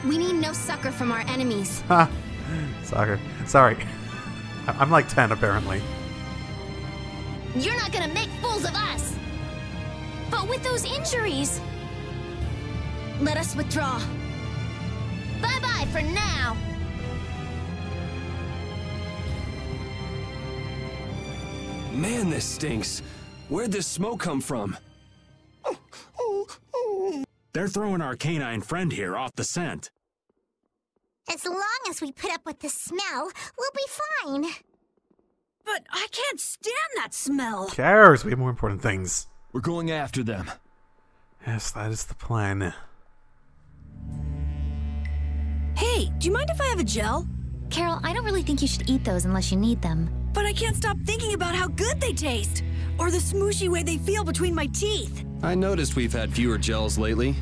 We need no succor from our enemies. Ha! Soccer. Sorry. I'm like 10, apparently. You're not gonna make fools of us! But with those injuries... Let us withdraw. Bye-bye for now! Man, this stinks. Where'd this smoke come from? They're throwing our canine friend here off the scent. As long as we put up with the smell, we'll be fine. But I can't stand that smell. Who cares? We have more important things. We're going after them. Yes, that is the plan. Hey, do you mind if I have a gel? Carol, I don't really think you should eat those unless you need them. But I can't stop thinking about how good they taste. Or the smooshy way they feel between my teeth. I noticed we've had fewer gels lately.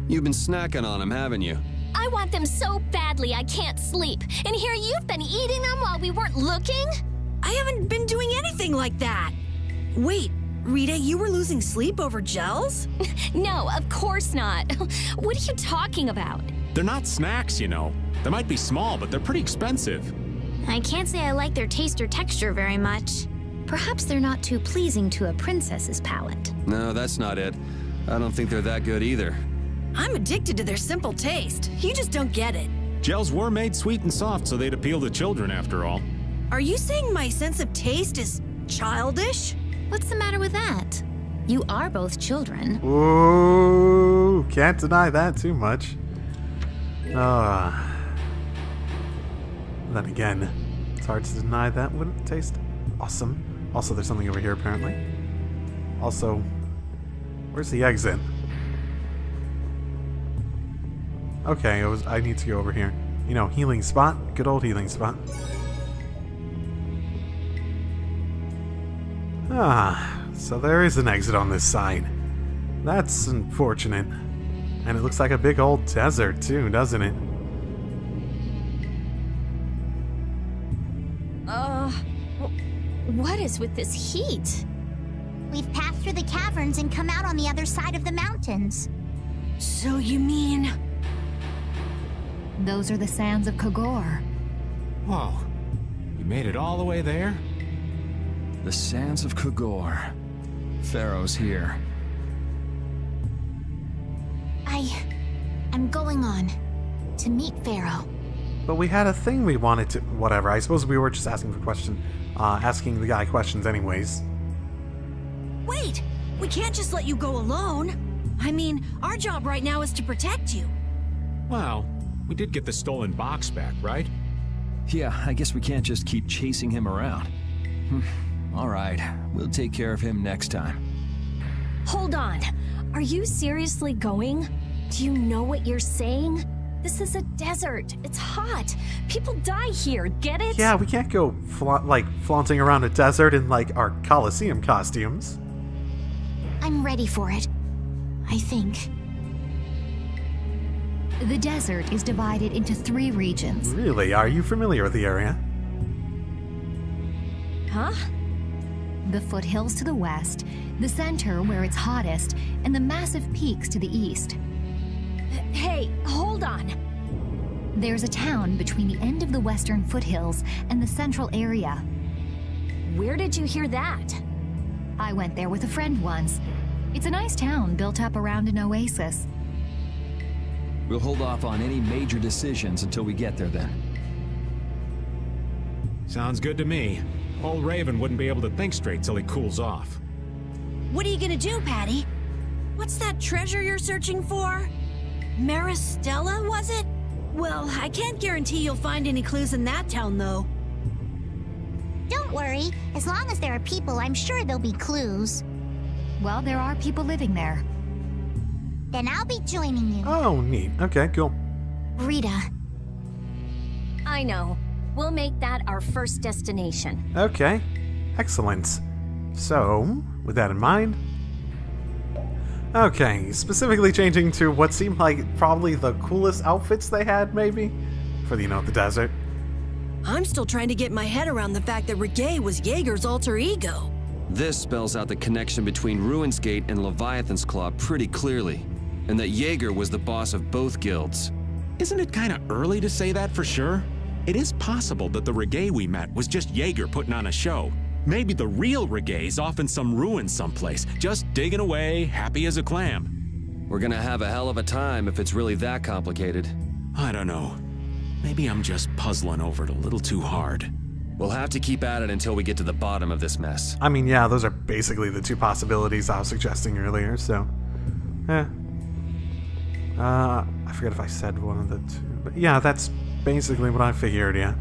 You've been snacking on them, haven't you? I want them so badly I can't sleep. And here you've been eating them while we weren't looking? I haven't been doing anything like that. Wait, Rita, you were losing sleep over gels? No, of course not. What are you talking about? They're not snacks, you know. They might be small, but they're pretty expensive. I can't say I like their taste or texture very much. Perhaps they're not too pleasing to a princess's palate. No, that's not it. I don't think they're that good either. I'm addicted to their simple taste. You just don't get it. Gels were made sweet and soft, so they'd appeal to children after all. Are you saying my sense of taste is childish? What's the matter with that? You are both children. Ooh, can't deny that too much. Then again, it's hard to deny that wouldn't taste awesome. Also, there's something over here apparently. Also, where's the exit? Okay, I need to go over here. You know, healing spot. Good old healing spot. So there is an exit on this side. That's unfortunate. And it looks like a big old desert too, doesn't it? What is with this heat? We've passed through the caverns and come out on the other side of the mountains. So you mean... Those are the sands of Kogor. Whoa. You made it all the way there? The sands of Kogor. Pharaoh's here. I'm going on to meet Pharaoh. But we had a thing we wanted to... Whatever, I suppose we were just asking asking the guy questions anyways. Wait! We can't just let you go alone. I mean, our job right now is to protect you. Well, we did get the stolen box back, right? Yeah, I guess we can't just keep chasing him around. All right, we'll take care of him next time. Hold on. Are you seriously going? Do you know what you're saying? This is a desert. It's hot. People die here, get it? Yeah, we can't go flaunting around a desert in like our Colosseum costumes. I'm ready for it. I think. The desert is divided into 3 regions. Really? Are you familiar with the area? Huh? The foothills to the west, the center where it's hottest, and the massive peaks to the east. Hey, hold on. There's a town between the end of the western foothills and the central area. Where did you hear that? I went there with a friend once. It's a nice town built up around an oasis. We'll hold off on any major decisions until we get there then. Sounds good to me. Old Raven wouldn't be able to think straight till he cools off. What are you gonna do, Patty? What's that treasure you're searching for? Maristella, was it? Well, I can't guarantee you'll find any clues in that town, though. Don't worry. As long as there are people, I'm sure there'll be clues. Well, there are people living there. Then I'll be joining you. Oh, neat. Okay, cool. Rita. I know. We'll make that our first destination. Okay, excellent. So, with that in mind... Okay, specifically changing to what seemed like probably the coolest outfits they had, maybe? For, the desert. I'm still trying to get my head around the fact that Reggae was Jaeger's alter ego. This spells out the connection between Ruin's Gate and Leviathan's Claw pretty clearly, and that Jaeger was the boss of both guilds. Isn't it kind of early to say that for sure? It is possible that the Reggae we met was just Jaeger putting on a show. Maybe the real Reggae's off in some ruins someplace, just digging away, happy as a clam. We're gonna have a hell of a time if it's really that complicated. I don't know. Maybe I'm just puzzling over it a little too hard. We'll have to keep at it until we get to the bottom of this mess. I mean, yeah, those are basically the two possibilities I was suggesting earlier, so... I forget if I said one of the two, but yeah, that's basically what I figured, yeah.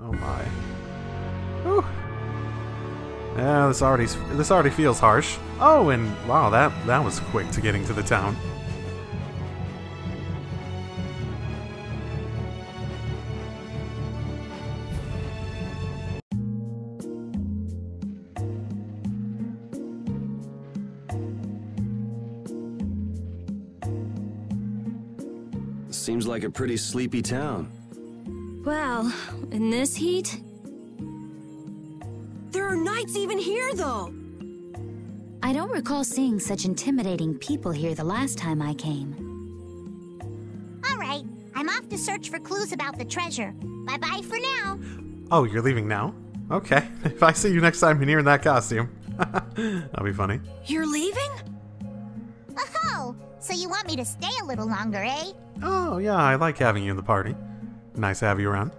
Oh my. Whew. Yeah, this already feels harsh. Oh, and wow, that was quick to getting to the town. Seems like a pretty sleepy town. Well, in this heat? There are knights even here, though! I don't recall seeing such intimidating people here the last time I came. All right, I'm off to search for clues about the treasure. Bye-bye for now. Oh, you're leaving now? Okay. If I see you next time you're in that costume. That'll be funny. You're leaving? Oh, so you want me to stay a little longer, eh? Oh, yeah, I like having you in the party. Nice to have you around.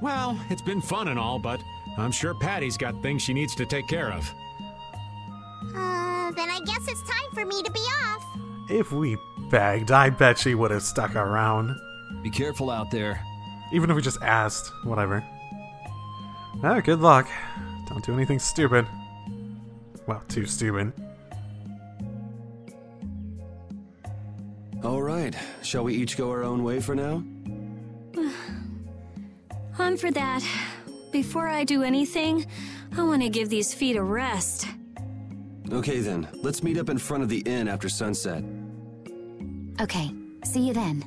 Well, it's been fun and all, but I'm sure Patty's got things she needs to take care of. Then I guess it's time for me to be off. If we begged, I bet she would have stuck around. Be careful out there. Even if we just asked, whatever. Ah, good luck. Don't do anything stupid. Well, too stupid. All right, shall we each go our own way for now? I'm for that. Before I do anything, I want to give these feet a rest. Okay then, let's meet up in front of the inn after sunset. Okay, see you then.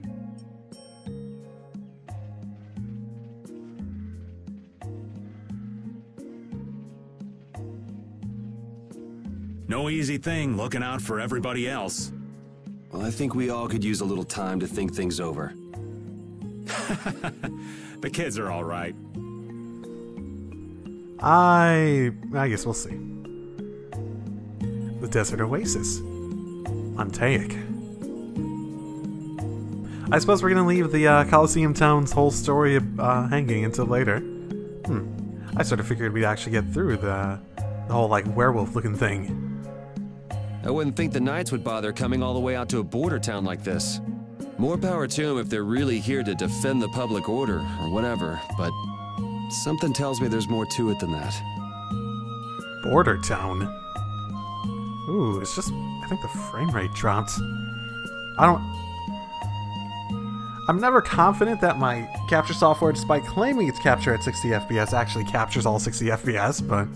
No easy thing looking out for everybody else. Well, I think we all could use a little time to think things over. The kids are all right. I guess we'll see. The Desert Oasis. Antaic. I suppose we're gonna leave the Colosseum Town's whole story hanging until later. I sort of figured we'd actually get through the whole, like, werewolf-looking thing. I wouldn't think the Knights would bother coming all the way out to a border town like this. More power to them if they're really here to defend the public order, or whatever, but something tells me there's more to it than that. Border town? Ooh, it's just... I think the frame rate dropped. I'm never confident that my capture software, despite claiming it's capture at 60 FPS, actually captures all 60 FPS, but...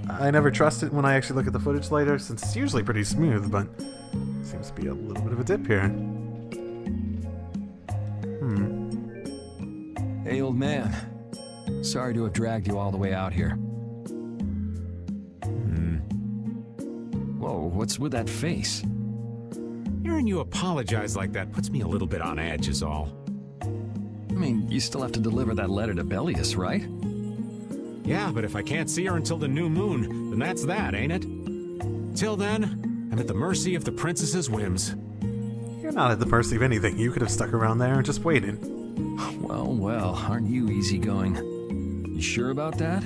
I never trust it when I actually look at the footage later, since it's usually pretty smooth, but seems to be a little bit of a dip here. Hey, old man. Sorry to have dragged you all the way out here. Whoa, what's with that face? Hearing you apologize like that puts me a little bit on edge is all. I mean, you still have to deliver that letter to Bellius, right? Yeah, but if I can't see her until the new moon, then that's that, ain't it? Till then, I'm at the mercy of the princess's whims. You're not at the mercy of anything. You could have stuck around there and just waited. Well, aren't you easygoing? You sure about that?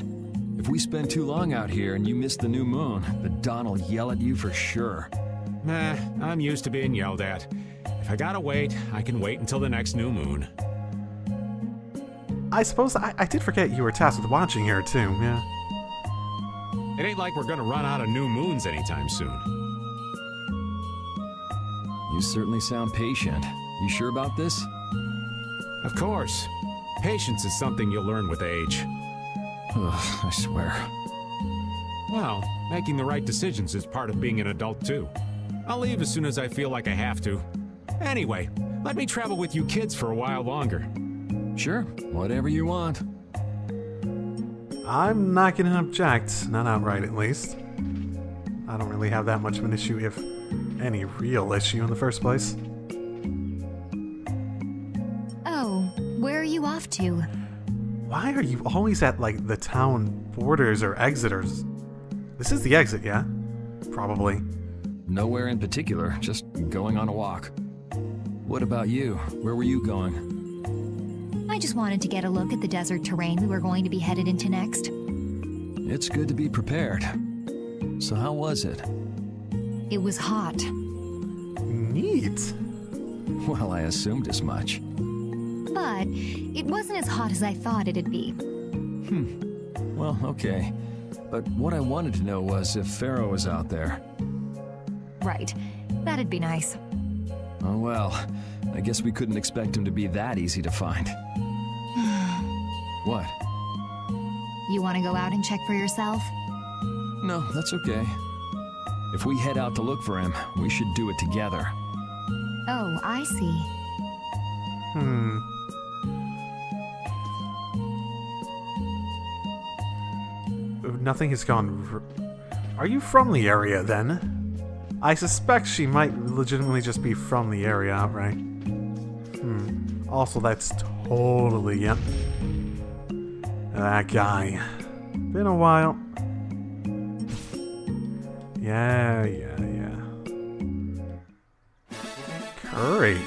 If we spend too long out here and you miss the new moon, the Don will yell at you for sure. Nah, I'm used to being yelled at. If I gotta wait, I can wait until the next new moon. I suppose I did forget you were tasked with watching here, too, yeah. It ain't like we're gonna run out of new moons anytime soon. You certainly sound patient. You sure about this? Of course. Patience is something you'll learn with age. Ugh, I swear. Well, making the right decisions is part of being an adult, too. I'll leave as soon as I feel like I have to. Anyway, Let me travel with you kids for a while longer. Sure, whatever you want. I'm not going to object, not outright at least. I don't really have that much of an issue, if any real issue in the first place. Oh, where are you off to? Why are you always at, like, the town borders or exiters? This is the exit, yeah? Probably. Nowhere in particular, just going on a walk. What about you? Where were you going? I just wanted to get a look at the desert terrain we were going to be headed into next. It's good to be prepared. So how was it? It was hot. Neat. Well, I assumed as much. But it wasn't as hot as I thought it'd be. Well, okay. But what I wanted to know was if Pharaoh was out there. Right. That'd be nice. Oh well, I guess we couldn't expect him to be that easy to find. What? You want to go out and check for yourself? No, that's okay. If we head out to look for him, we should do it together. Oh, I see. Nothing has gone... Are you from the area, then? I suspect she might legitimately just be from the area outright. Also, that's totally... Yep. That guy. Been a while. Yeah. Curry.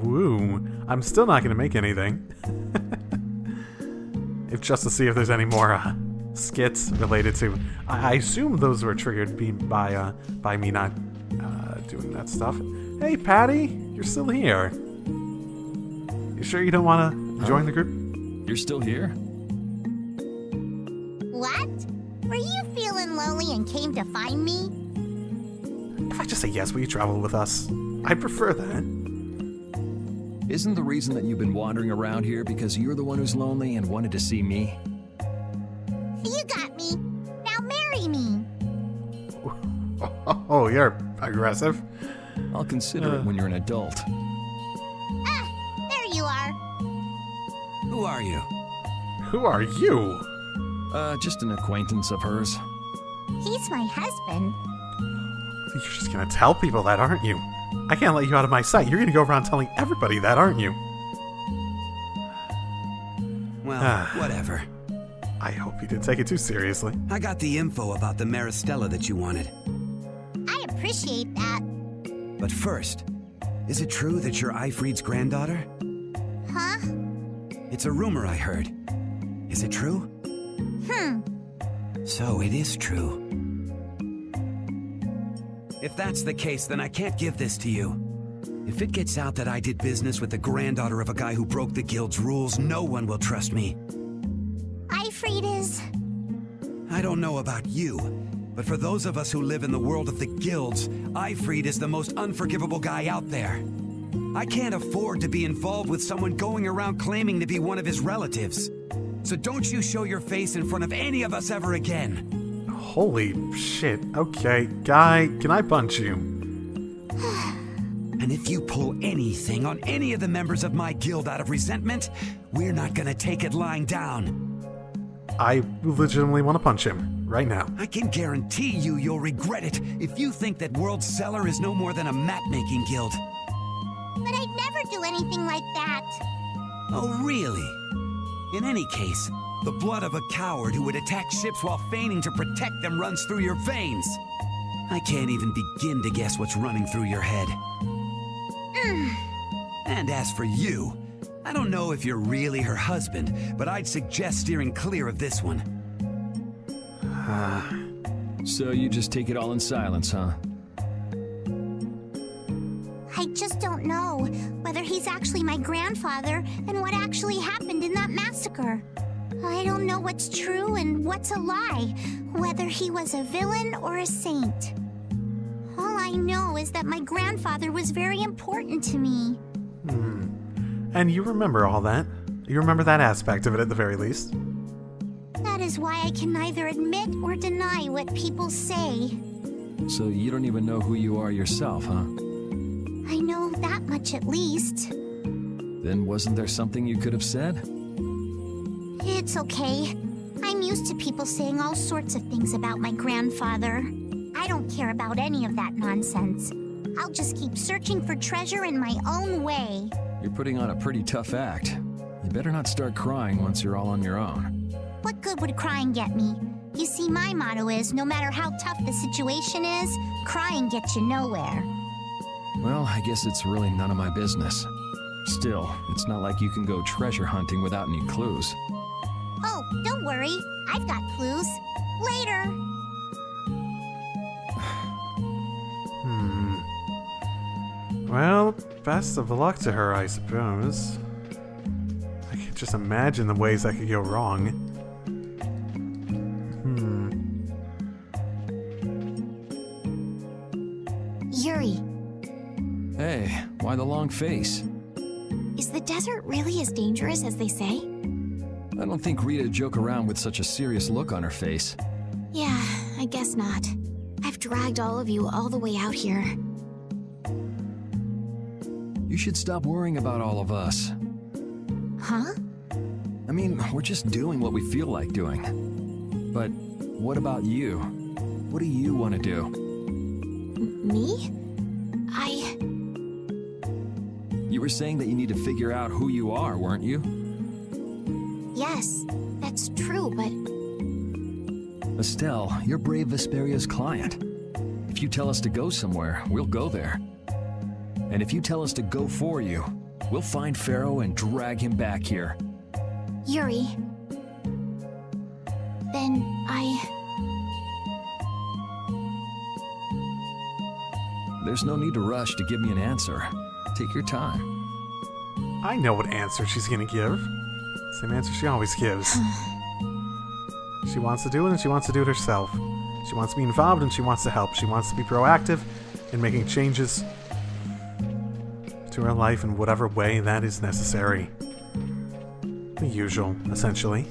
Woo. I'm still not gonna make anything. If just to see if there's any more skits related to... I assume those were triggered by me not doing that stuff. Hey, Patty, you're still here. You sure you don't want to join the group? You're still here? What? Were you feeling lonely and came to find me? If I just say yes, will you travel with us? I'd prefer that. Isn't the reason that you've been wandering around here because you're the one who's lonely and wanted to see me? You got me. Now marry me. Oh, you're aggressive. I'll consider it when you're an adult. There you are. Who are you? Who are you? Just an acquaintance of hers. He's my husband. You're just gonna tell people that, aren't you? I can't let you out of my sight. You're gonna go around telling everybody that, aren't you? Well, whatever. I hope you didn't take it too seriously. I got the info about the Maristella that you wanted. I appreciate that. But first, is it true that you're Ifrid's granddaughter? Huh? It's a rumor I heard. Is it true? So it is true. If that's the case, then I can't give this to you. If it gets out that I did business with the granddaughter of a guy who broke the guild's rules, no one will trust me. Ifrid is... I don't know about you, but for those of us who live in the world of the guilds, Ifrid is the most unforgivable guy out there. I can't afford to be involved with someone going around claiming to be one of his relatives. So don't you show your face in front of any of us ever again. Holy shit. Okay, guy, can I punch you? And if you pull anything on any of the members of my guild out of resentment, we're not gonna take it lying down. I legitimately want to punch him right now. I can guarantee you'll regret it if you think that World Cellar is no more than a map-making guild. But I'd never do anything like that. Oh, really? In any case, the blood of a coward who would attack ships while feigning to protect them runs through your veins. I can't even begin to guess what's running through your head. And as for you, I don't know if you're really her husband, but I'd suggest steering clear of this one. So you just take it all in silence, huh? I just don't know whether he's actually my grandfather and what actually happened in that massacre. I don't know what's true and what's a lie, whether he was a villain or a saint. All I know is that my grandfather was very important to me. And you remember all that? You remember that aspect of it at the very least? That is why I can neither admit or deny what people say. So you don't even know who you are yourself, huh? I know that that much at least. Then wasn't there something you could have said? It's okay. I'm used to people saying all sorts of things about my grandfather. I don't care about any of that nonsense. I'll just keep searching for treasure in my own way. You're putting on a pretty tough act. You better not start crying once you're all on your own. What good would crying get me? You see, my motto is, no matter how tough the situation is, crying gets you nowhere. Well, I guess it's really none of my business. Still, it's not like you can go treasure hunting without any clues. Oh, don't worry. I've got clues. Later. Well, best of luck to her, I suppose. I can just imagine the ways that could go wrong. Yuri, Hey, why the long face? is the desert really as dangerous as they say? I don't think Rita'd joke around with such a serious look on her face. Yeah, I guess not. I've dragged all of you all the way out here. You should stop worrying about all of us. Huh? I mean, we're just doing what we feel like doing. But what about you? What do you want to do? Me? You were saying that you need to figure out who you are, weren't you? Yes, that's true, but... Estelle, you're Brave Vesperia's client. If you tell us to go somewhere, we'll go there. And if you tell us to go for you, we'll find Pharaoh and drag him back here. Yuri... Then There's no need to rush to give me an answer. Take your time. I know what answer she's gonna give. Same answer she always gives. She wants to do it, and she wants to do it herself. She wants to be involved, and she wants to help. She wants to be proactive in making changes to her life in whatever way that is necessary. The usual, essentially.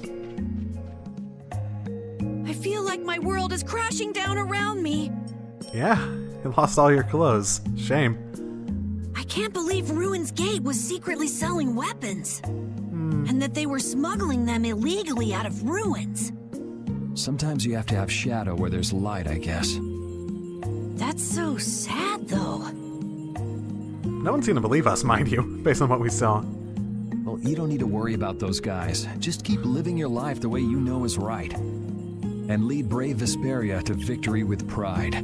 I feel like my world is crashing down around me. Yeah, you lost all your clothes. Shame. I can't believe Ruin's Gate was secretly selling weapons. And that they were smuggling them illegally out of ruins. Sometimes you have to have shadow where there's light, I guess. That's so sad, though. No one's gonna believe us, mind you, based on what we saw. Well, you don't need to worry about those guys. Just keep living your life the way you know is right. And lead Brave Vesperia to victory with pride.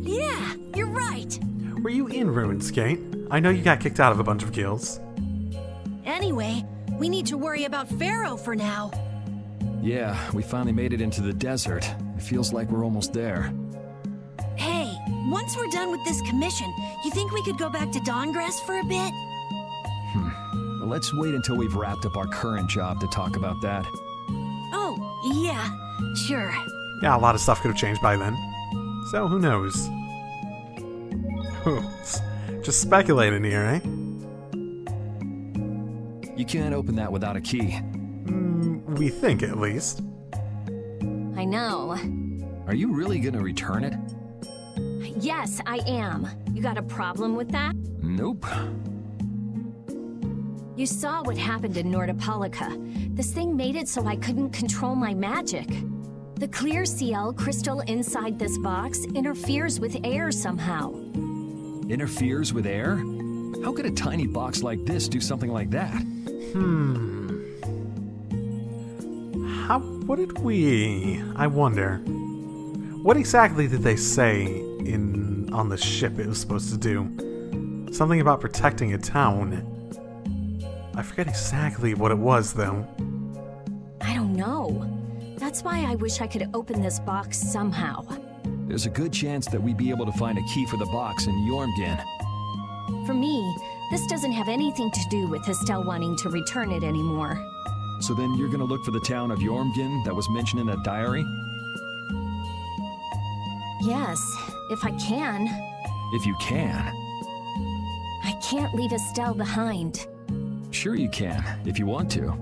Yeah, you're right. Were you in Ruin's Gate? I know you got kicked out of a bunch of guilds. Anyway, we need to worry about Pharaoh for now. Yeah, we finally made it into the desert. It feels like we're almost there. Hey, once we're done with this commission, you think we could go back to Dawngrass for a bit? Well, let's wait until we've wrapped up our current job to talk about that. Oh, yeah, sure. Yeah, a lot of stuff could have changed by then. So, who knows? Just speculating here, eh? You can't open that without a key. We think, at least. I know. Are you really gonna return it? Yes, I am. You got a problem with that? Nope. You saw what happened in Nordopolica. This thing made it so I couldn't control my magic. The clear CL crystal inside this box interferes with air somehow. Interferes with air? How could a tiny box like this do something like that? What did we... I wonder. What exactly did they say on the ship it was supposed to do? Something about protecting a town. I forget exactly what it was, though. I don't know. That's why I wish I could open this box somehow. There's a good chance that we'd be able to find a key for the box in Jormungand. For me, this doesn't have anything to do with Estelle wanting to return it anymore. So then you're gonna look for the town of Jormungand that was mentioned in that diary? Yes, if I can. If you can. I can't leave Estelle behind. Sure you can, if you want to.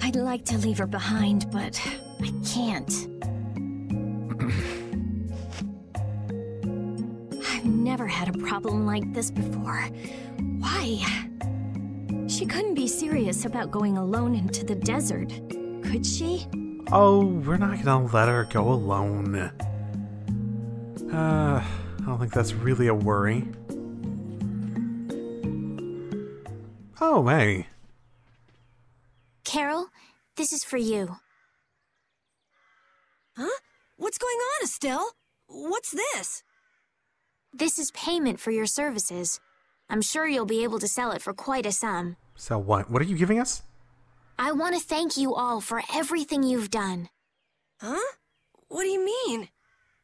I'd like to leave her behind, but I can't. I've never had a problem like this before. Why? She couldn't be serious about going alone into the desert, could she? Oh, we're not gonna let her go alone. I don't think that's really a worry. Oh, hey. Carol, this is for you. Huh? What's going on, Estelle? What's this? This is payment for your services. I'm sure you'll be able to sell it for quite a sum. So what? What are you giving us? I want to thank you all for everything you've done. Huh? What do you mean?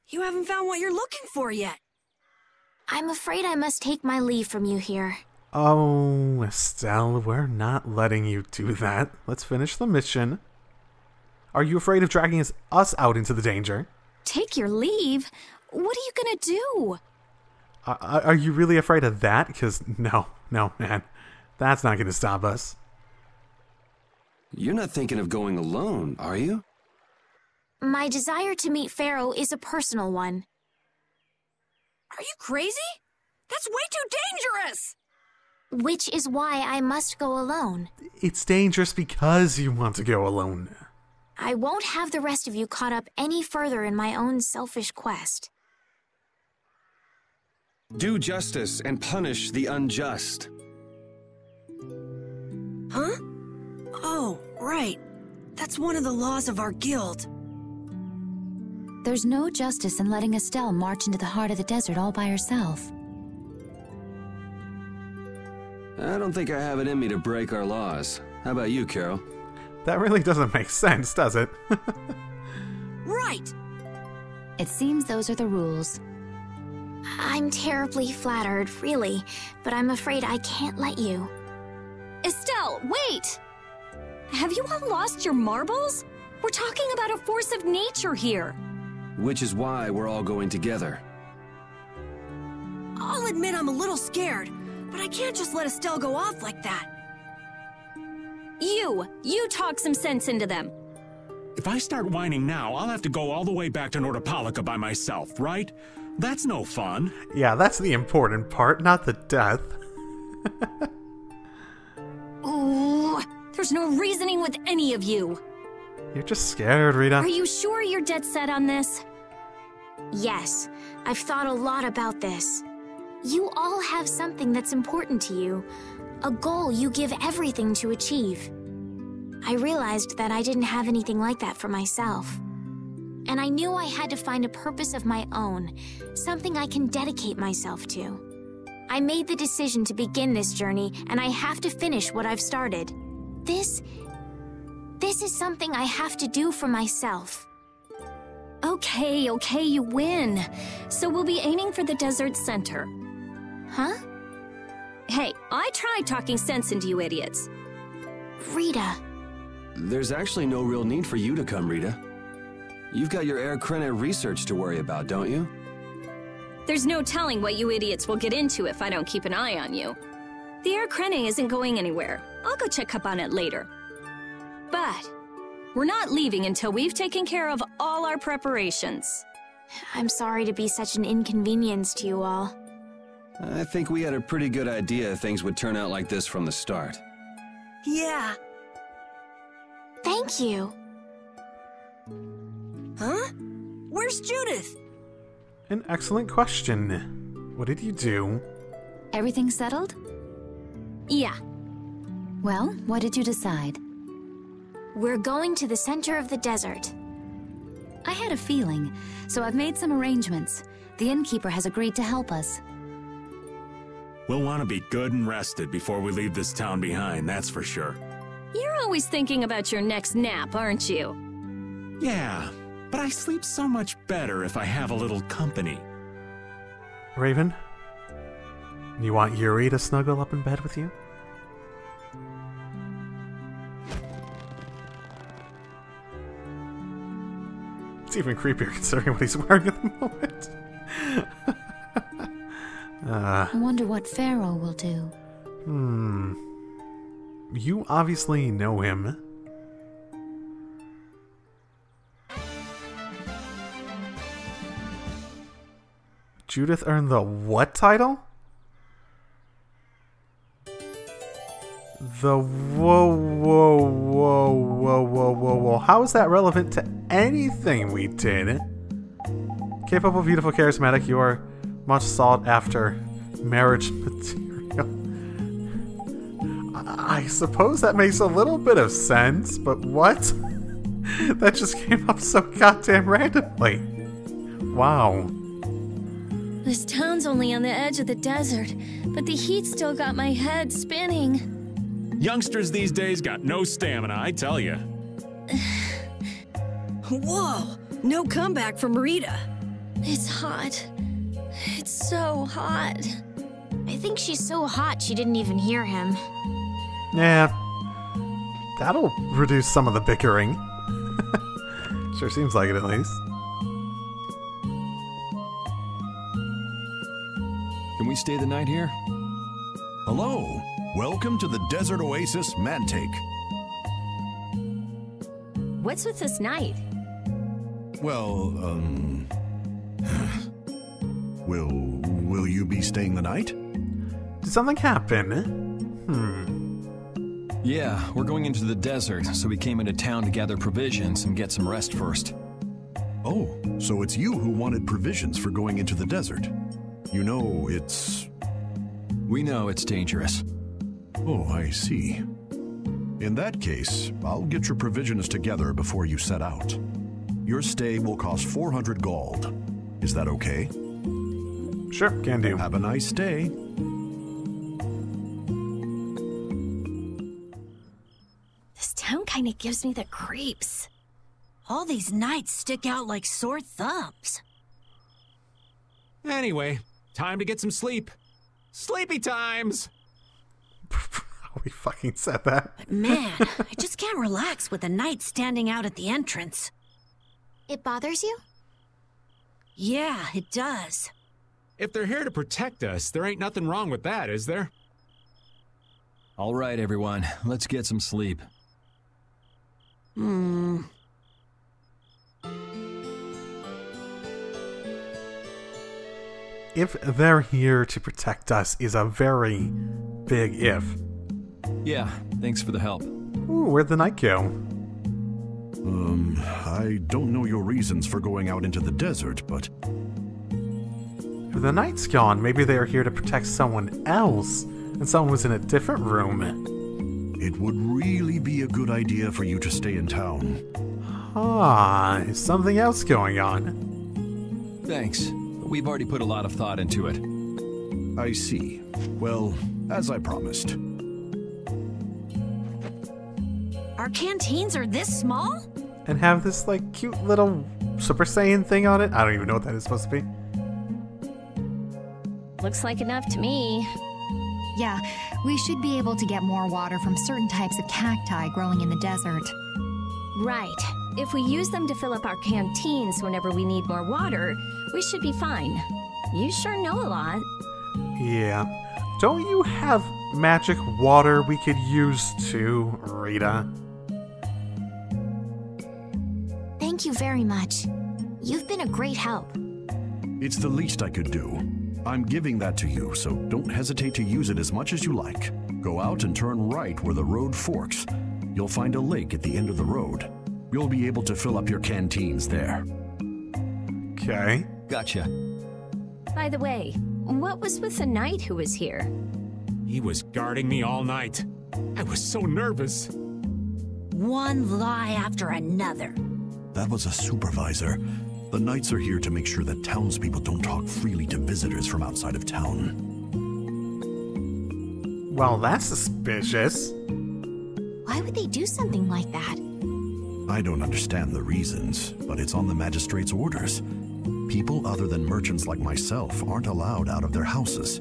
You haven't found what you're looking for yet. I'm afraid I must take my leave from you here. Oh, Estelle, we're not letting you do that. Let's finish the mission. Are you afraid of dragging us out into the danger? Take your leave? What are you gonna do? Are you really afraid of that? Because no, man. That's not going to stop us. You're not thinking of going alone, are you? My desire to meet Pharaoh is a personal one. Are you crazy? That's way too dangerous! Which is why I must go alone. It's dangerous because you want to go alone. I won't have the rest of you caught up any further in my own selfish quest. Do justice and punish the unjust. Huh? Oh, right. That's one of the laws of our guild. There's no justice in letting Estelle march into the heart of the desert all by herself. I don't think I have it in me to break our laws. How about you, Carol? That really doesn't make sense, does it? Right! It seems those are the rules. I'm terribly flattered, really, but I'm afraid I can't let you. Estelle, wait! Have you all lost your marbles? We're talking about a force of nature here. Which is why we're all going together. I'll admit I'm a little scared, but I can't just let Estelle go off like that. You talk some sense into them. If I start whining now, I'll have to go all the way back to Nordopolica by myself, right? That's no fun. Yeah, that's the important part, not the death. Ooh, there's no reasoning with any of you. You're just scared, Rita. Are you sure you're dead set on this? Yes, I've thought a lot about this. You all have something that's important to you, a goal you give everything to achieve. I realized that I didn't have anything like that for myself. And I knew I had to find a purpose of my own, something I can dedicate myself to. I made the decision to begin this journey, and I have to finish what I've started. This is something I have to do for myself. Okay, you win. So we'll be aiming for the desert center. Huh? Hey, I tried talking sense into you idiots. Rita. There's actually no real need for you to come, Rita. You've got your Air Krene research to worry about, don't you? There's no telling what you idiots will get into if I don't keep an eye on you. The Air Krene isn't going anywhere. I'll go check up on it later. But we're not leaving until we've taken care of all our preparations. I'm sorry to be such an inconvenience to you all. I think we had a pretty good idea things would turn out like this from the start. Yeah. Thank you. Huh? Where's Judith? An excellent question. What did you do? Everything settled? Yeah. Well, what did you decide? We're going to the center of the desert. I had a feeling, so I've made some arrangements. The innkeeper has agreed to help us. We'll want to be good and rested before we leave this town behind, that's for sure. You're always thinking about your next nap, aren't you? Yeah, but I sleep so much better if I have a little company. Raven? You want Yuri to snuggle up in bed with you? It's even creepier considering what he's wearing at the moment. I wonder what Pharaoh will do. You obviously know him. Judith earned the what title? The whoa. How is that relevant to anything we did? Capable, beautiful, charismatic, you are much sought after marriage material. I suppose that makes a little bit of sense, but what? That just came up so goddamn randomly. Wow. This town's only on the edge of the desert, but the heat still got my head spinning. Youngsters these days got no stamina, I tell you. Whoa! No comeback from Rita. It's hot. It's so hot. I think she's so hot she didn't even hear him. Yeah. That'll reduce some of the bickering. Sure seems like it, at least. Can we stay the night here? Hello. Welcome to the Desert Oasis Mantake. What's with this night? Well, Will you be staying the night? Did something happen? Yeah, we're going into the desert, so we came into town to gather provisions and get some rest first. Oh, so it's you who wanted provisions for going into the desert. You know, it's... We know it's dangerous. Oh, I see. In that case, I'll get your provisions together before you set out. Your stay will cost 400 gold. Is that okay? Sure, can do. Have a nice day. This town kind of gives me the creeps. All these nights stick out like sore thumbs. Anyway, time to get some sleep. Sleepy times! We fucking said that. But man, I just can't relax with the knight standing out at the entrance. It bothers you? Yeah, it does. If they're here to protect us, there ain't nothing wrong with that, is there? All right, everyone, let's get some sleep. If they're here to protect us is a very big if. Yeah, thanks for the help. Ooh, where'd the night go? I don't know your reasons for going out into the desert, but... If the night's gone, maybe they are here to protect someone else, and someone was in a different room. It would really be a good idea for you to stay in town. Ah, is something else going on? Thanks. We've already put a lot of thought into it. I see. Well, as I promised. Our canteens are this small? And have this, like, cute little Super Saiyan thing on it? I don't even know what that is supposed to be. Looks like enough to me. Yeah, we should be able to get more water from certain types of cacti growing in the desert. Right. If we use them to fill up our canteens whenever we need more water, we should be fine. You sure know a lot. Yeah. Don't you have magic water we could use too, Rita? Thank you very much. You've been a great help. It's the least I could do. I'm giving that to you, so don't hesitate to use it as much as you like. Go out and turn right where the road forks. You'll find a lake at the end of the road. You'll be able to fill up your canteens there. Okay. Gotcha. By the way, what was with the knight who was here? He was guarding me all night. I was so nervous. One lie after another. That was a supervisor. The knights are here to make sure that townspeople don't talk freely to visitors from outside of town. Well, that's suspicious. Why would they do something like that? I don't understand the reasons, but it's on the magistrate's orders. People other than merchants like myself aren't allowed out of their houses.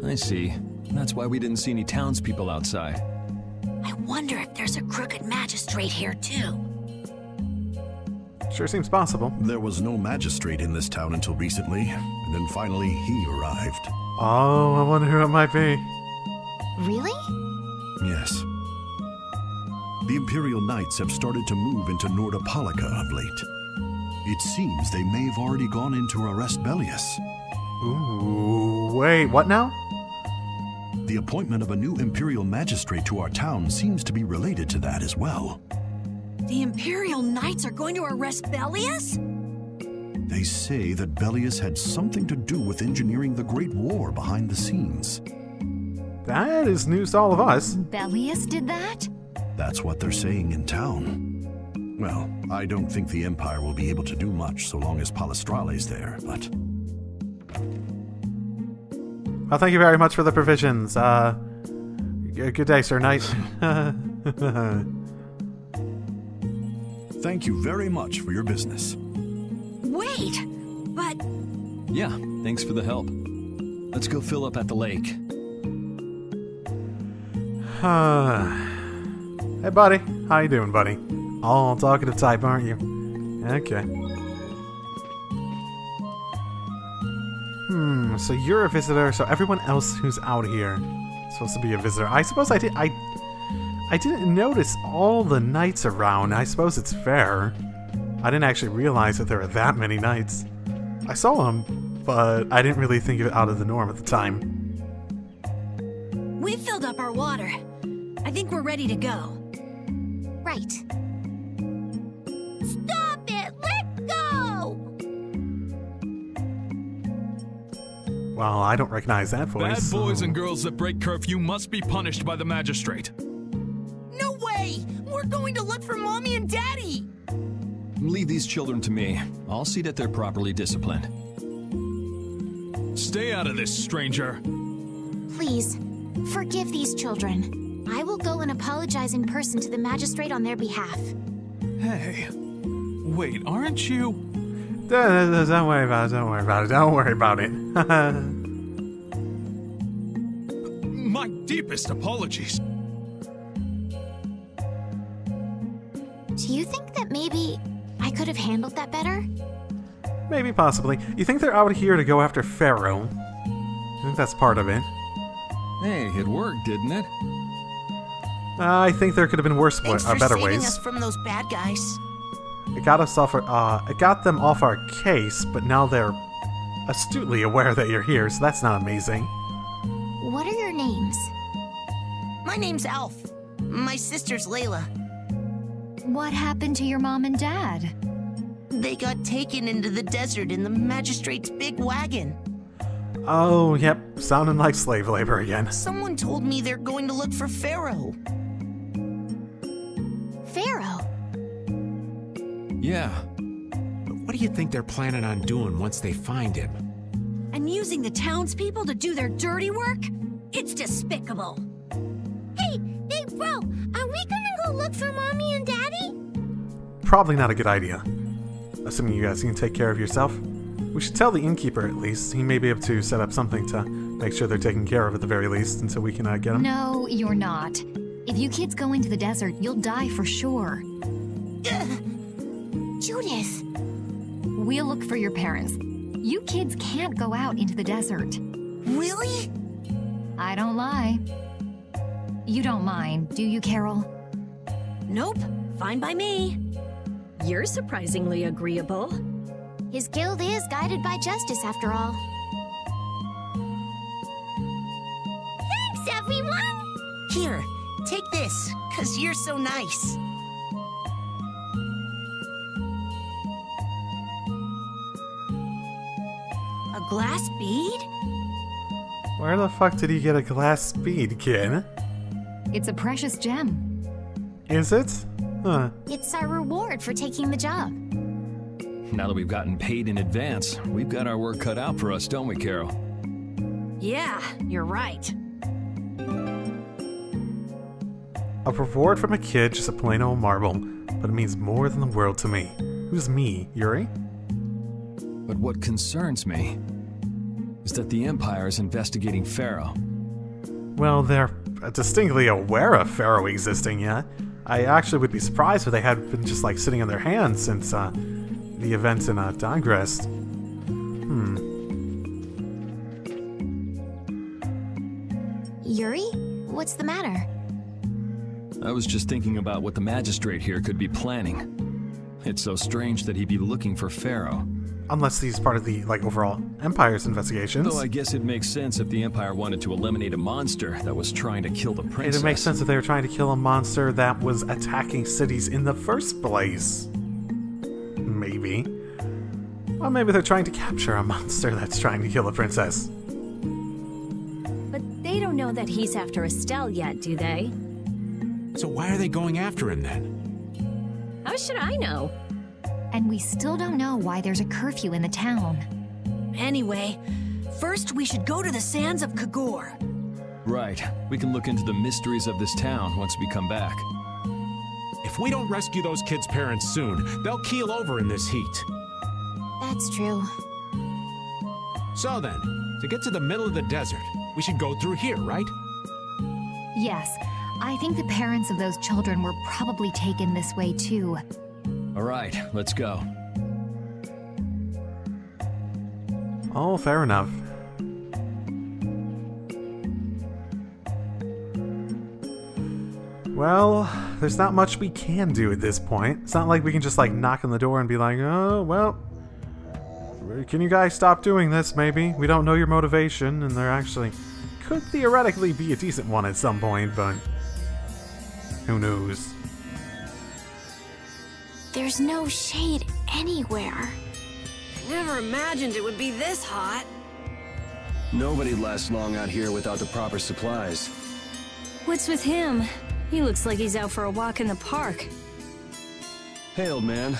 I see. That's why we didn't see any townspeople outside. I wonder if there's a crooked magistrate here too. Sure seems possible. There was no magistrate in this town until recently, and then finally he arrived. Oh, I wonder who it might be. Really? Yes. The Imperial Knights have started to move into Nordopolica of late. It seems they may have already gone in to arrest Bellius. Ooh, wait, what now? The appointment of a new Imperial Magistrate to our town seems to be related to that as well. The Imperial Knights are going to arrest Bellius? They say that Bellius had something to do with engineering the Great War behind the scenes. That is news to all of us. Bellius did that? That's what they're saying in town. Well, I don't think the Empire will be able to do much so long as Palestrale's there, but... Well, thank you very much for the provisions. Good day, Sir Knight. Thank you very much for your business. Wait, but... Yeah, thanks for the help. Let's go fill up at the lake. Hey, buddy. How you doing, buddy? All talkative type, aren't you? Okay. So you're a visitor, so everyone else who's out here is supposed to be a visitor. I suppose I didn't notice all the knights around. I suppose it's fair. I didn't actually realize that there were that many knights. I saw them, but I didn't really think of it out of the norm at the time. We filled up our water. I think we're ready to go. Right. Stop it! Let go! Well, I don't recognize that voice. Bad boys and girls that break curfew must be punished by the magistrate. No way! We're going to look for Mommy and Daddy! Leave these children to me. I'll see that they're properly disciplined. Stay out of this, stranger. Please, forgive these children. I will go and apologize in person to the magistrate on their behalf. Hey, wait, aren't you? Don't worry about it, don't worry about it, don't worry about it. My deepest apologies. Do you think that maybe I could have handled that better? Maybe, possibly. You think they're out here to go after Pharaoh? I think that's part of it. Hey, it worked, didn't it? I think there could have been worse, better ways. Us from those bad guys. It got us off it got them off our case, but now they're astutely aware that you're here, so that's not amazing. What are your names? My name's Alf. My sister's Layla. What happened to your mom and dad? They got taken into the desert in the magistrate's big wagon. Oh, yep, sounding like slave labor again. Someone told me they're going to look for Pharaoh. Pharaoh? Yeah. But what do you think they're planning on doing once they find him? And using the townspeople to do their dirty work? It's despicable. Hey, bro, are we gonna go look for Mommy and Daddy? Probably not a good idea. Assuming you guys can take care of yourself. We should tell the innkeeper at least. He may be able to set up something to make sure they're taken care of at the very least until we can get them. No, you're not. If you kids go into the desert, you'll die for sure. Judith! We'll look for your parents. You kids can't go out into the desert. Really? I don't lie. You don't mind, do you, Carol? Nope, fine by me. You're surprisingly agreeable. His guild is guided by justice, after all. Thanks, everyone! Here, take this, 'cause you're so nice. A glass bead? Where the fuck did he get a glass bead, kid? It's a precious gem. Is it? Huh. It's our reward for taking the job. Now that we've gotten paid in advance, we've got our work cut out for us, don't we, Carol? Yeah, you're right. A reward from a kid, just a plain old marble, but it means more than the world to me. Who's me, Yuri? But what concerns me is that the Empire is investigating Pharaoh. Well, they're distinctly aware of Pharaoh existing, yeah? I actually would be surprised if they had been just like sitting on their hands since the events in Dawngrest. Yuri? What's the matter? I was just thinking about what the magistrate here could be planning. It's so strange that he'd be looking for Pharaoh, Unless he's part of the, like, overall Empire's investigations. Though I guess it makes sense if the Empire wanted to eliminate a monster that was trying to kill the princess. It makes sense if they were trying to kill a monster that was attacking cities in the first place. Maybe. Or maybe they're trying to capture a monster that's trying to kill a princess. But they don't know that he's after Estelle yet, do they? So why are they going after him then? How should I know? And we still don't know why there's a curfew in the town. Anyway, first we should go to the sands of Kagor. Right. We can look into the mysteries of this town once we come back. If we don't rescue those kids' parents soon, they'll keel over in this heat. That's true. So then, to get to the middle of the desert, we should go through here, right? Yes, I think the parents of those children were probably taken this way too. All right, let's go. Oh, fair enough. Well, there's not much we can do at this point. It's not like we can just, like, knock on the door and be like, oh, well, can you guys stop doing this, maybe? We don't know your motivation, and there actually could theoretically be a decent one at some point, but who knows? There's no shade anywhere. Never imagined it would be this hot. Nobody lasts long out here without the proper supplies. What's with him? He looks like he's out for a walk in the park. Hey, old man.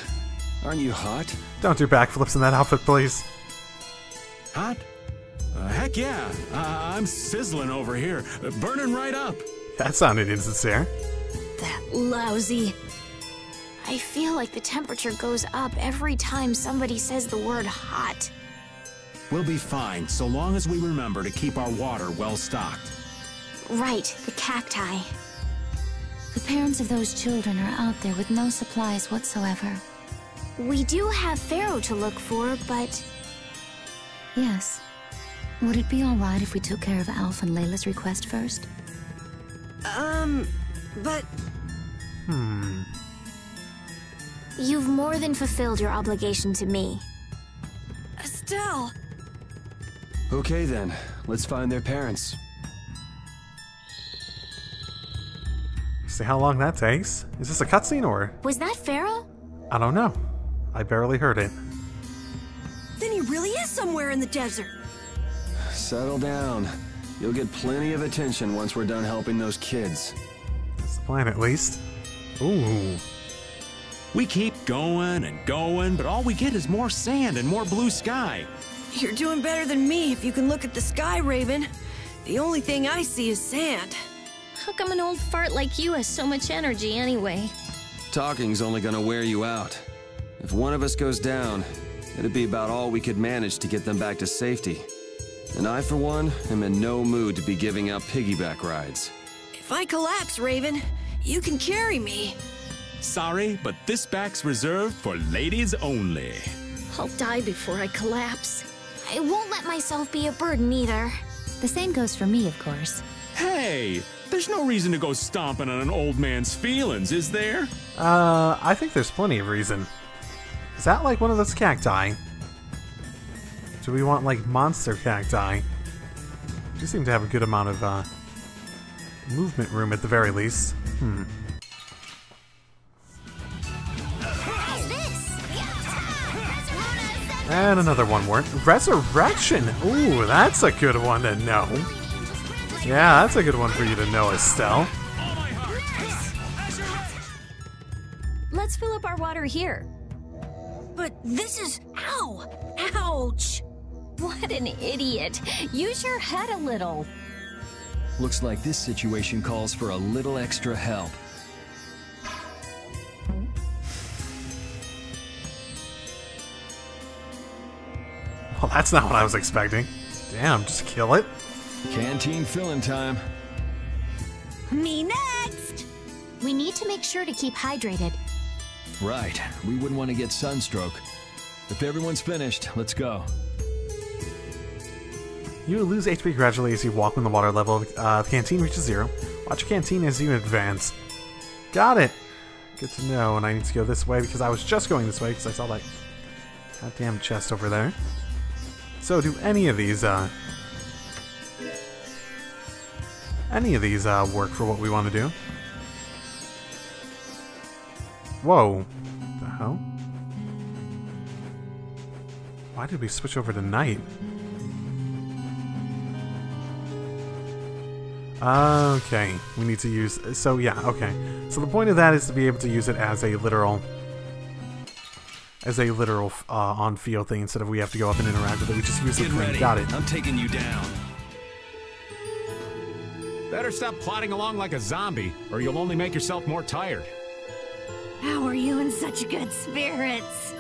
Aren't you hot? Don't do backflips in that outfit, please. Hot? Heck yeah. I'm sizzling over here. Burning right up. That sounded insincere. That lousy. I feel like the temperature goes up every time somebody says the word hot. We'll be fine, so long as we remember to keep our water well stocked. Right, the cacti. The parents of those children are out there with no supplies whatsoever. We do have Pharaoh to look for, but... Yes. Would it be alright if we took care of Alf and Layla's request first? But... You've more than fulfilled your obligation to me. Estelle! Okay then, let's find their parents. See how long that takes? Is this a cutscene or? Was that Pharaoh? I don't know. I barely heard it. Then he really is somewhere in the desert. Settle down. You'll get plenty of attention once we're done helping those kids. That's the plan, at least. Ooh. We keep going and going, but all we get is more sand and more blue sky. You're doing better than me if you can look at the sky, Raven. The only thing I see is sand. How come an old fart like you has so much energy anyway? Talking's only gonna wear you out. If one of us goes down, it'd be about all we could manage to get them back to safety. And I, for one, am in no mood to be giving out piggyback rides. If I collapse, Raven, you can carry me. Sorry, but this back's reserved for ladies only. I'll die before I collapse. I won't let myself be a burden either. The same goes for me, of course. Hey, there's no reason to go stomping on an old man's feelings, is there? I think there's plenty of reason. Is that like one of those cacti? Do we want like monster cacti? You seem to have a good amount of movement room at the very least. And another one more. Resurrection! Ooh, that's a good one to know. Yeah, that's a good one for you to know, Estelle. Let's fill up our water here. But this is... Ow! Ouch! What an idiot. Use your head a little. Looks like this situation calls for a little extra help. Well, that's not what I was expecting. Damn, just kill it. Canteen filling time. Me next! We need to make sure to keep hydrated. Right, we wouldn't want to get sunstroke. If everyone's finished, let's go. You lose HP gradually as you walk when the water level of the canteen reaches 0. Watch your canteen as you advance. Got it! Good to know, and I need to go this way because I was just going this way because I saw that Goddamn chest over there. So, do any of these work for what we want to do? Whoa. The hell? Why did we switch over to night? Okay, we need to use... So, yeah, okay. So the point of that is to be able to use it as a literal... on-field thing instead of we have to go up and interact with it. We just use the thing. Got it. I'm taking you down. Better stop plodding along like a zombie, or you'll only make yourself more tired. How are you in such good spirits?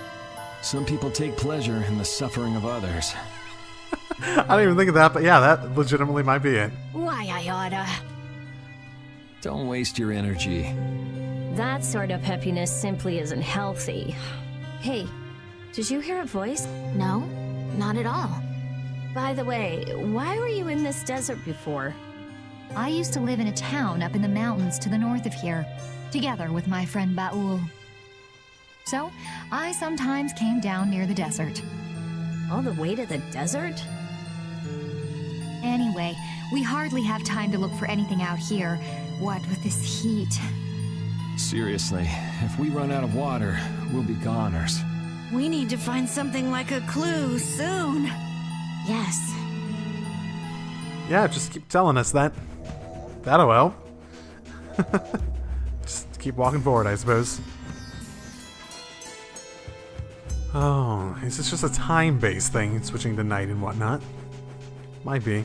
Some people take pleasure in the suffering of others. I didn't even think of that, but yeah, that legitimately might be it. Why, I oughta. Don't waste your energy. That sort of peppiness simply isn't healthy. Hey, did you hear a voice? No, not at all. By the way, why were you in this desert before? I used to live in a town up in the mountains to the north of here, together with my friend Baul. So, I sometimes came down near the desert. All the way to the desert? Anyway, we hardly have time to look for anything out here, what with this heat. Seriously, if we run out of water, we'll be goners. We need to find something like a clue soon. Yes. Yeah, just keep telling us that. That'll help. Just keep walking forward, I suppose. Oh, is this just a time-based thing, switching to night and whatnot? Might be.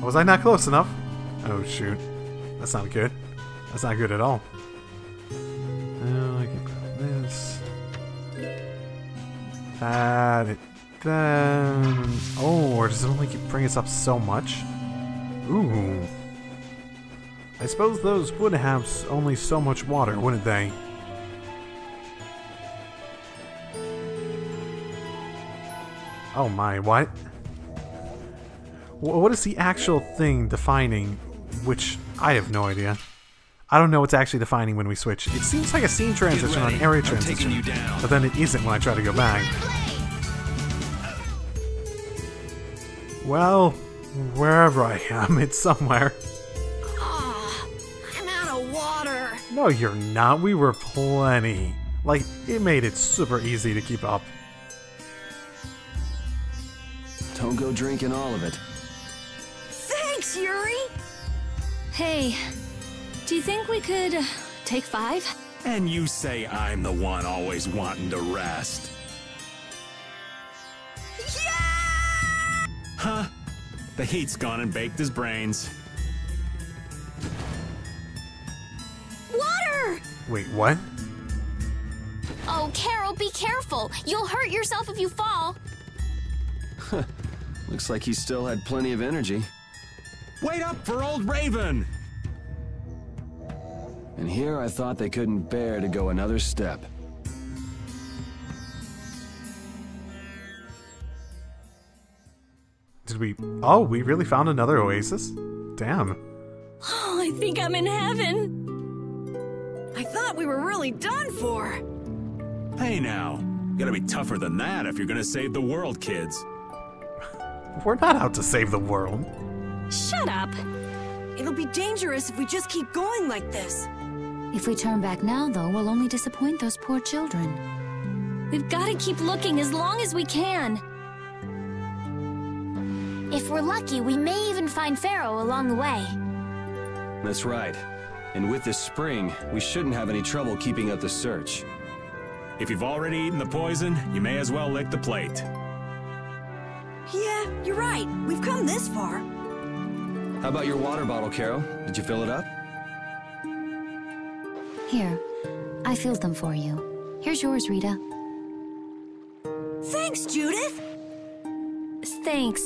Was I not close enough? Oh, shoot. That's not good. That's not good at all. I can grab this. That. Oh, or does it only bring us up so much? Ooh. I suppose those would have only so much water, wouldn't they? Oh my, what? What is the actual thing defining, which I have no idea. I don't know what's actually defining when we switch. It seems like a scene transition or an area transition, but then it isn't when I try to go back. Well, wherever I am, it's somewhere. I'm out of water. No, you're not. We were plenty. Like, it made it super easy to keep up. Don't go drinking all of it. Thanks, Yuri! Hey, do you think we could take 5? And you say I'm the one always wanting to rest. Yeah! Huh? The heat's gone and baked his brains. Water! Wait, what? Oh, Carol, be careful. You'll hurt yourself if you fall. Looks like he still had plenty of energy. Wait up for old Raven! And here I thought they couldn't bear to go another step. Did we... Oh, we really found another oasis? Damn. Oh, I think I'm in heaven. I thought we were really done for. Hey now, you gotta be tougher than that if you're gonna save the world, kids. We're not out to save the world. Shut up! It'll be dangerous if we just keep going like this. If we turn back now, though, we'll only disappoint those poor children. We've got to keep looking as long as we can. If we're lucky, we may even find Pharaoh along the way. That's right. And with this spring, we shouldn't have any trouble keeping up the search. If you've already eaten the poison, you may as well lick the plate. Yeah, you're right. We've come this far. How about your water bottle, Carol? Did you fill it up? Here, I filled them for you. Here's yours, Rita. Thanks, Judith! Thanks.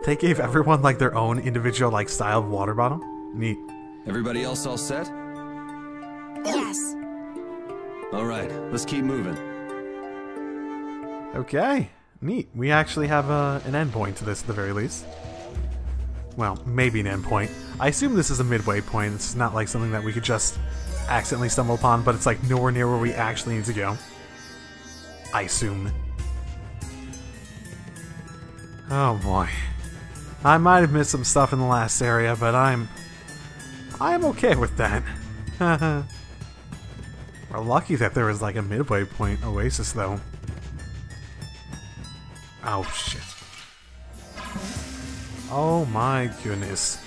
They gave everyone, like, their own individual, like, styled water bottle? Neat. Everybody else all set? Yes. All right, let's keep moving. Okay. Neat. We actually have an endpoint to this, at the very least. Well, maybe an endpoint. I assume this is a midway point. It's not like something that we could just accidentally stumble upon, but it's like nowhere near where we actually need to go. I assume. Oh boy. I might have missed some stuff in the last area, but I am okay with that. We're lucky that there was like a midway point oasis though. Oh shit. Oh my goodness.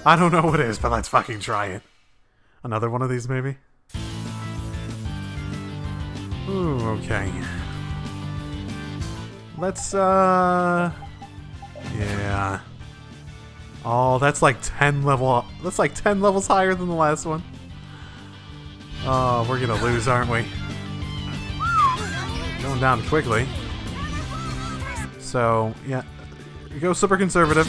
I don't know what it is, but let's fucking try it. Another one of these maybe? Ooh, okay. Let's yeah. Oh, that's like 10 levels higher than the last one. Oh, we're gonna lose, aren't we? Going down quickly. So, yeah. Go super conservative.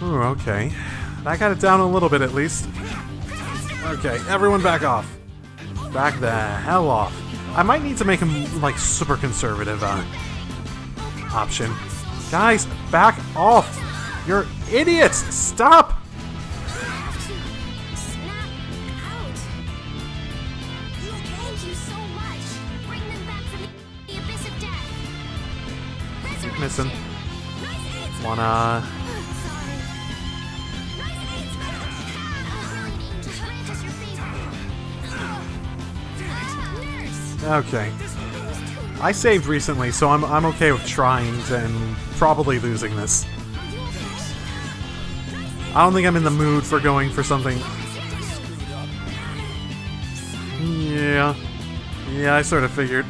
Ooh, okay. That got it down a little bit at least. Okay, everyone back off. Back the hell off. I might need to make him, like, super conservative, option. Guys, back off! You're idiots! Stop! Keep missing. Wanna... Okay. I saved recently, so I'm okay with trying and probably losing this. I don't think I'm in the mood for going for something... Yeah. Yeah, I sort of figured.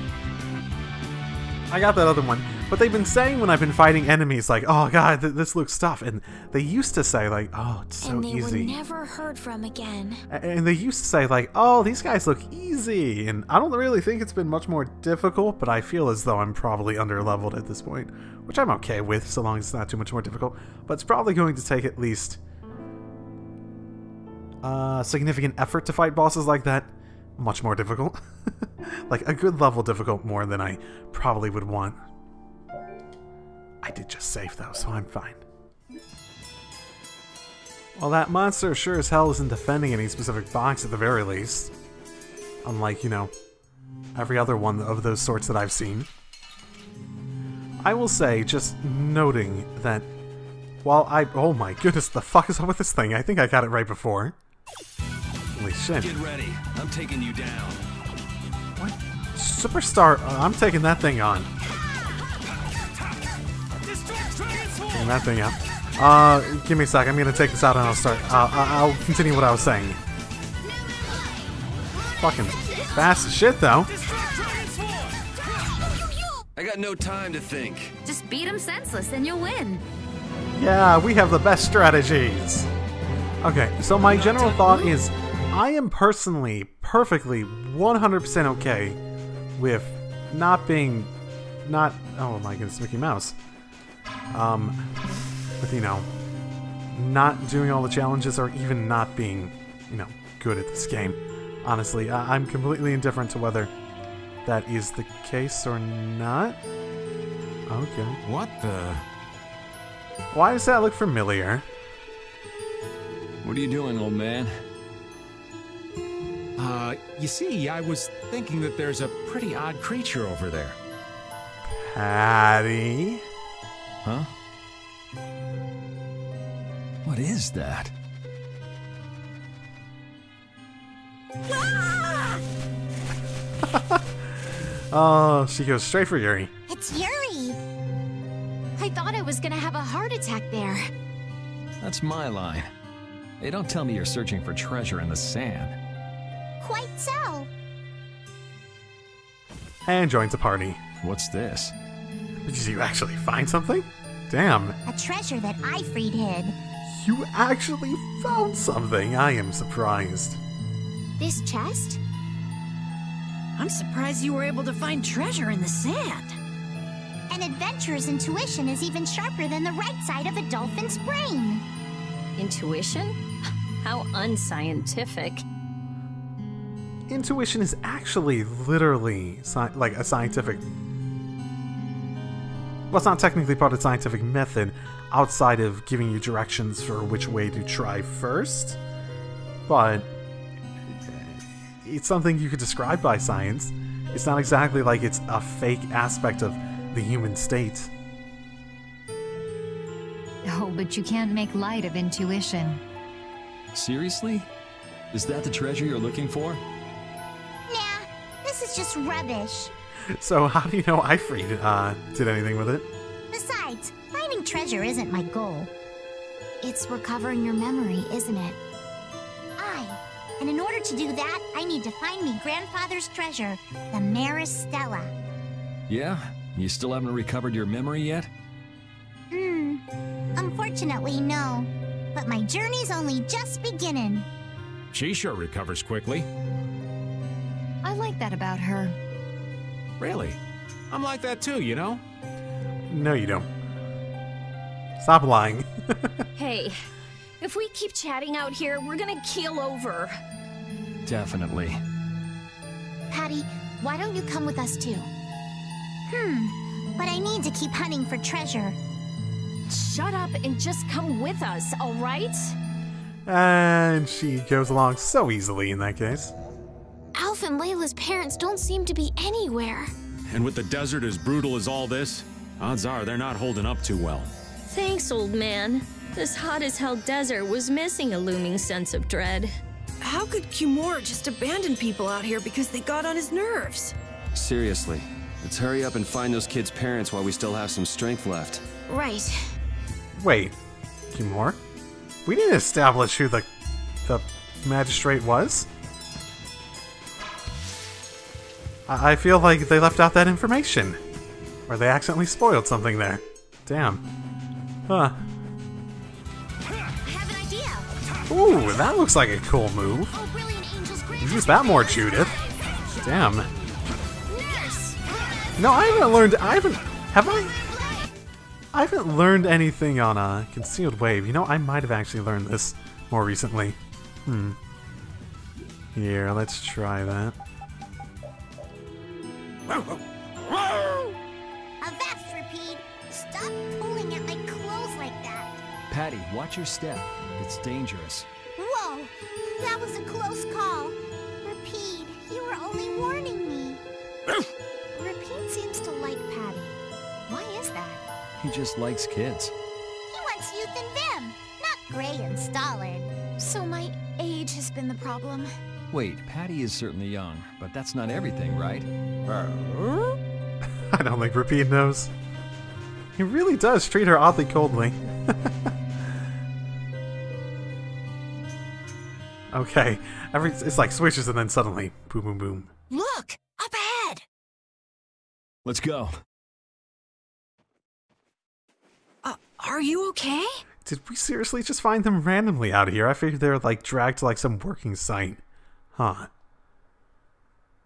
I got that other one. But they've been saying when I've been fighting enemies, like, oh god, this looks tough. And they used to say, like, oh, it's so easy. And they were never heard from again. And they used to say, like, oh, these guys look easy. And I don't really think it's been much more difficult, but I feel as though I'm probably underleveled at this point. Which I'm okay with, so long as it's not too much more difficult. But it's probably going to take at least significant effort to fight bosses like that. Much more difficult. Like, a good level difficult more than I probably would want. I did just save though, so I'm fine. Well, that monster sure as hell isn't defending any specific box at the very least. Unlike, you know, every other one of those sorts that I've seen. I will say, just noting that while oh my goodness, the fuck is up with this thing? I think I got it right before. Holy shit. Get ready. I'm taking you down. What? Superstar, I'm taking that thing on. Taking that thing out. Give me a sec. I'm gonna take this out and I'll start. I'll continue what I was saying. Fucking fast as shit, though. I got no time to think. Just beat him senseless and you'll win. Yeah, we have the best strategies. Okay, so my general thought is I am personally perfectly 100% okay with not being... oh my goodness, Mickey Mouse. With, you know, not doing all the challenges or even not being, you know, good at this game. Honestly, I'm completely indifferent to whether that is the case or not. Okay. What the... Why does that look familiar? What are you doing, old man? You see, I was thinking that there's a pretty odd creature over there. Patty? Huh? What is that? Oh, she goes straight for Yuri. It's Yuri! I thought I was gonna have a heart attack there. That's my line. Hey, don't tell me you're searching for treasure in the sand. Quite so. And joins the party. What's this? Did you actually find something? Damn. A treasure that Ifrit hid. You actually found something. I am surprised. This chest? I'm surprised you were able to find treasure in the sand. An adventurer's intuition is even sharper than the right side of a dolphin's brain. Intuition? How unscientific. intuition is actually literally like a scientific... Well, it's not technically part of the scientific method outside of giving you directions for which way to try first, but it's something you could describe by science. It's not exactly like it's a fake aspect of the human state. Oh, but you can't make light of intuition. Seriously? Is that the treasure you're looking for? Nah, this is just rubbish. So how do you know Ifrit did anything with it? Besides, finding treasure isn't my goal. It's recovering your memory, isn't it? And in order to do that, I need to find me grandfather's treasure, the Maristella. Yeah? You still haven't recovered your memory yet? Unfortunately, no. But my journey's only just beginning. She sure recovers quickly. I like that about her. Really? I'm like that too, you know? No, you don't. Stop lying. Hey, if we keep chatting out here, we're gonna keel over. Definitely. Patty, why don't you come with us too? But I need to keep hunting for treasure. Shut up and just come with us, alright? And she goes along so easily in that case. Alf and Layla's parents don't seem to be anywhere. And with the desert as brutal as all this, odds are they're not holding up too well. Thanks, old man. This hot-as-hell desert was missing a looming sense of dread. How could Kimura just abandon people out here because they got on his nerves? Seriously, let's hurry up and find those kids' parents while we still have some strength left. Right. Wait, Kimura? We didn't establish who the magistrate was? I feel like they left out that information. Or they accidentally spoiled something there. Damn. Huh. Ooh, that looks like a cool move. Use that more, Judith. Damn. No, I haven't learned anything on a concealed wave. You know, I might have actually learned this more recently. Here, let's try that. Avast, Repeat! Stop pulling at my clothes like that! Patty, watch your step. It's dangerous. Whoa! That was a close call. Repeat, you were only warning me. Repeat seems to like Patty. Why is that? He just likes kids. He wants youth in them, not gray and stolid. So my age has been the problem. Wait, Patty is certainly young, but that's not everything, right? I don't think Repeat knows. He really does treat her oddly coldly. Okay, it's like switches and then suddenly, boom, boom, boom. Look! Up ahead! Let's go. Are you okay? Did we seriously just find them randomly out here? I figured they were like dragged to like some working site. Huh.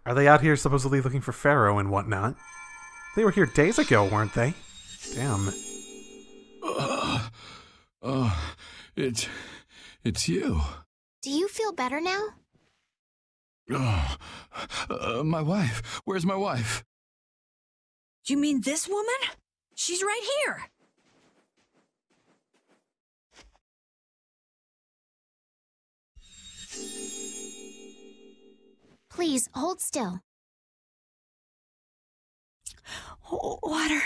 Are they out here supposedly looking for Pharaoh and whatnot? They were here days ago, weren't they? Damn. It's you. Do you feel better now? My wife. Where's my wife? You mean this woman? She's right here. Please, hold still. Water.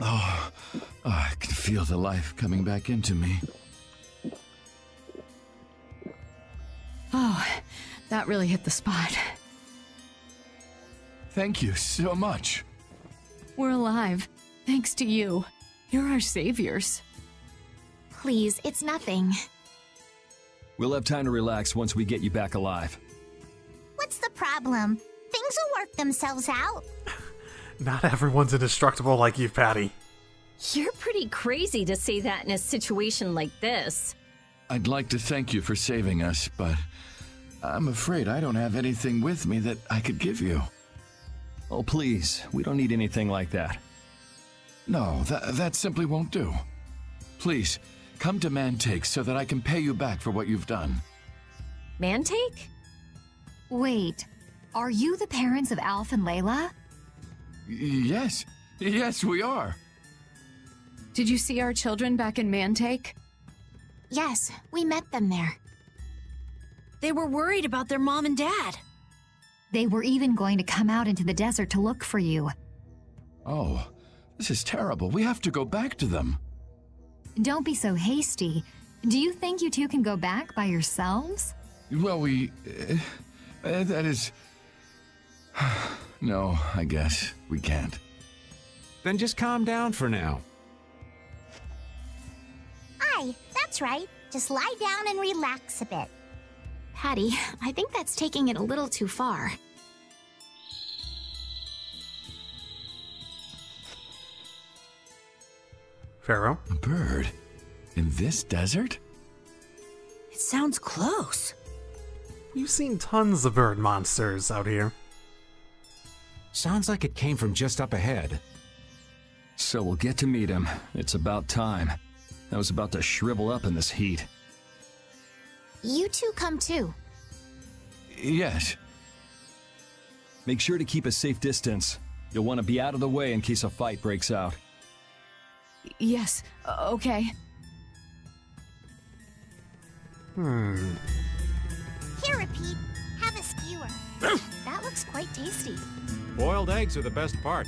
Oh, I can feel the life coming back into me. Oh, that really hit the spot. Thank you so much. We're alive, thanks to you. You're our saviors. Please, it's nothing. We'll have time to relax once we get you back alive. What's the problem? Things will work themselves out. Not everyone's indestructible like you, Patty. You're pretty crazy to say that in a situation like this. I'd like to thank you for saving us, but I'm afraid I don't have anything with me that I could give you. Oh, please. We don't need anything like that. No, that simply won't do. Please, come to Mantake so that I can pay you back for what you've done. Mantake? Wait, are you the parents of Alf and Layla? Yes. Yes, we are. Did you see our children back in Mantake? Yes, we met them there. They were worried about their mom and dad. They were even going to come out into the desert to look for you. Oh, this is terrible. We have to go back to them. Don't be so hasty. Do you think you two can go back by yourselves? Well, that is... No, I guess we can't. Then just calm down for now. Aye, that's right. Just lie down and relax a bit. Patty, I think that's taking it a little too far. Pharaoh? A bird? In this desert? It sounds close. You've seen tons of bird monsters out here. Sounds like it came from just up ahead. So we'll get to meet him. It's about time. I was about to shrivel up in this heat. You two come too. Yes. Make sure to keep a safe distance. You'll want to be out of the way in case a fight breaks out. Yes, okay. Here, Repeat. Have a skewer. That looks quite tasty. Boiled eggs are the best part.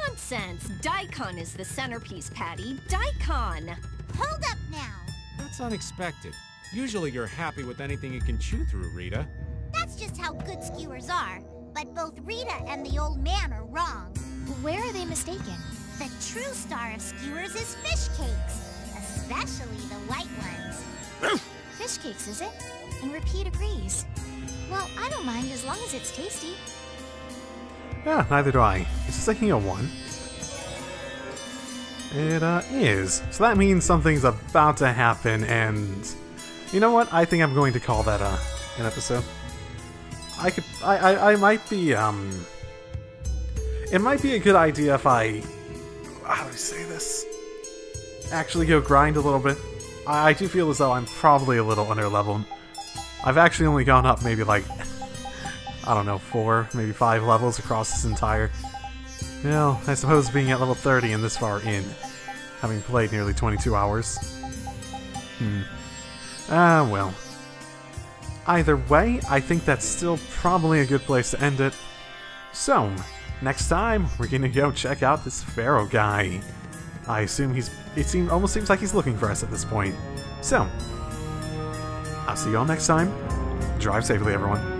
Nonsense! Daikon is the centerpiece, Patty. Daikon! Hold up now. That's unexpected. Usually you're happy with anything you can chew through, Rita. That's just how good skewers are. But both Rita and the old man are wrong. Where are they mistaken? The true star of skewers is fish cakes, especially the white ones. Fish cakes, is it? And Repeat agrees. Well, I don't mind as long as it's tasty. Yeah, neither do I. Is this a heal one? It is. So that means something's about to happen, and you know what? I think I'm going to call that an episode. I might be it might be a good idea if I, how do I say this? Actually go grind a little bit. I do feel as though I'm probably a little underleveled. I've actually only gone up maybe like, I don't know, 4, maybe 5 levels across this entire... Well, I suppose being at level 30 and this far in, having played nearly 22 hours. Well. Either way, I think that's still probably a good place to end it. So, next time, we're gonna go check out this Pharaoh guy. I assume almost seems like he's looking for us at this point. So, I'll see you all next time. Drive safely, everyone.